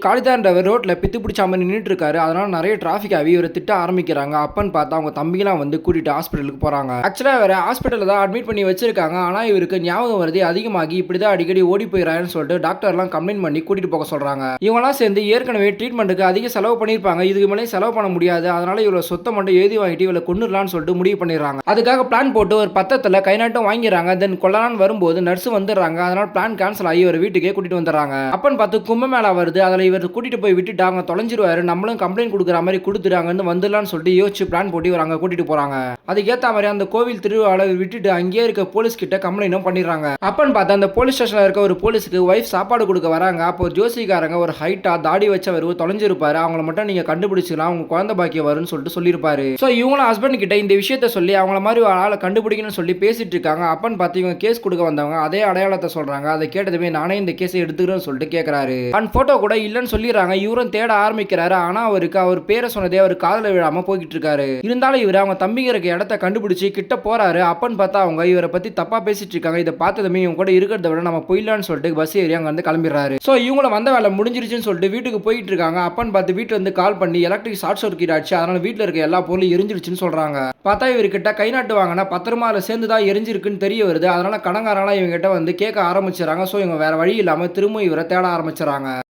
காளிதான்றவர் ரோட்ல பித்து பிடிச்சாம நின்னுட்டு இருக்காரு. அதனால நெறைய டிராஃபிக் ஆகி இவர திட்ட ஆரம்பிக்கிறாங்க. அப்பன்னு பார்த்தா அவங்க தம்பிலாம் வந்து கூட்டிட்டு ஹாஸ்பிட்டலுக்கு போறாங்க. ஆக்சுவலா இவர ஹாஸ்பிட்டல்ல தான் அட்மிட் பண்ணி வச்சிருக்காங்க. ஆனா இவருக்கு ஞாபகம் மறதி அதிகமாகி இப்படிதான் அடிக்கடி ஓடி போயிறாருன்னு சொல்லிட்டு டாக்டர்லாம் கம்ப்ளைண்ட் பண்ணி கூட்டிட்டு போக சொல்றாங்க. இவங்கலாம் சேர்ந்து ஏற்கனவே ட்ரீட்மெண்ட்டுக்கு அதிக செலவு பண்ணியிருப்பாங்க. இதுக்கு மேலே செலவு பண்ண முடியாது. அதனால இவர சொத்தை மட்டும் எழுதி வாங்கிட்டு இவள கொன்னுடலாம்னு சொல்லிட்டு முடிவு பண்ணிடுறாங்க. அதுக்காக பிளான் போட்டு ஒரு பத்திரத்துல கை நாட்டம் வாங்கிறாங்க. தென் கொல்லலான்னு வரும்போது நர்ஸ் வந்துடுறாங்க. அதனால பிளான் கேன்சல் ஆகி இவர வீட்டுக்கே கூட்டிட்டு வந்துடுறாங்க. அப்பன்னு பார்த்து கும்பமேளா வருது. அதுல இவர் கூட்டிட்டு போய் விட்டுட்டு அவங்க தொலைஞ்சிருவாரு. நம்மளும் கம்ப்ளைண்ட் கொடுக்குற மாதிரி கொடுத்துட்டு வந்துடலாம்னு சொல்லிட்டு யோசிச்சு பிளான் போட்டு இவர் அங்க கூட்டிட்டு போறாங்க. அதுக்கேற்ற மாதிரி அந்த கோவில் திருவிழாவை விட்டுட்டு அங்கேயே இருக்க போலீஸ் கிட்ட கம்ப்ளைண்டும் பண்ணிடுறாங்க. அப்பன்னு பார்த்தா அந்த போலீஸ் ஸ்டேஷன்ல இருக்க ஒரு போலீஸுக்கு ஒய்ஃப் சாப்பாடு கொடுக்க வராங்க. அப்போ ஜோசிக்காரங்க ஒரு ஹைட்டா தாடி வச்சவர் தொலைஞ்சிருப்பாரு. அவங்கள மட்டும் நீங்க கண்டுபிடிச்சிக்கலாம், உங்க குழந்தை பாக்கியம் வரும்னு சொல்லிட்டு சொல்லியிருப்பாரு. ஸோ இவங்களும் ஹஸ்பண்ட் கிட்ட இந்த விஷயத்த சொல்லி அவங்கள மாதிரி ஒரு ஆளை கண்டுபிடிக்கணும்னு சொல்லி பேசிட்டு இருக்காங்க. அப்பன்னு பார்த்து இவங்க கேஸ் கொடுக்க வந்தவங்க அதே அடையாளத்தை சொல்றாங்க. அதை கேட்டதுமே நானே இந்த கேஸை எடுத்துக்கிறேன்னு சொல்லிட்டு கேட்கிறாரு. அண்ட் போட்டோ கூட இல்லைன்னு சொல்லிடுறாங்க. இவரும் தேட ஆரம்பிக்கிறாரு. ஆனா அவருக்கு அவர் பேரை சொன்னதே அவர் காதல விழாம போய்கிட்டு இருக்காரு. இருந்தாலும் இவர் அவங்க தம்பிங்க இருக்க இடத்த கண்டுபிடிச்சு கிட்ட போறாரு. அப்பன்னு பார்த்தா அவங்க இவரை பத்தி தப்பா பேசிட்டு இருக்காங்க. இதை பார்த்ததுமே இவங்க கூட இருக்கிறத விட நம்ம போயிடலான்னு சொல்லிட்டு பஸ் ஏறி அங்க வந்து கிளம்பிடுறாரு. ஸோ இவங்கள வந்த வேலை முடிஞ்சிருச்சுன்னு சொல்லிட்டு வீட்டுக்கு போயிட்டு இருக்காங்க. அப்பன்னு பார்த்து வீட்டுல இருந்து கால் பண்ணி எலக்ட்ரிக் ஷார்ட் சர்க்யூட் ஆச்சு, அதனால வீட்டுல இருக்க எல்லா பொருளும் எரிஞ்சிருச்சுன்னு சொல்றாங்க. பார்த்தா இவர்கிட்ட கை நாட்டு வாங்கினா பத்திரமா அதில் சேர்ந்து தான் எரிஞ்சிருக்குன்னு தெரிய வருது. அதனால கடங்காரெல்லாம் இவங்க கிட்ட வந்து கேட்க ஆரம்பிச்சிடறாங்க. ஸோ இவங்க வேற வழி இல்லாம திரும்ப இவரை தேட ஆரம்பிச்சிடறாங்க.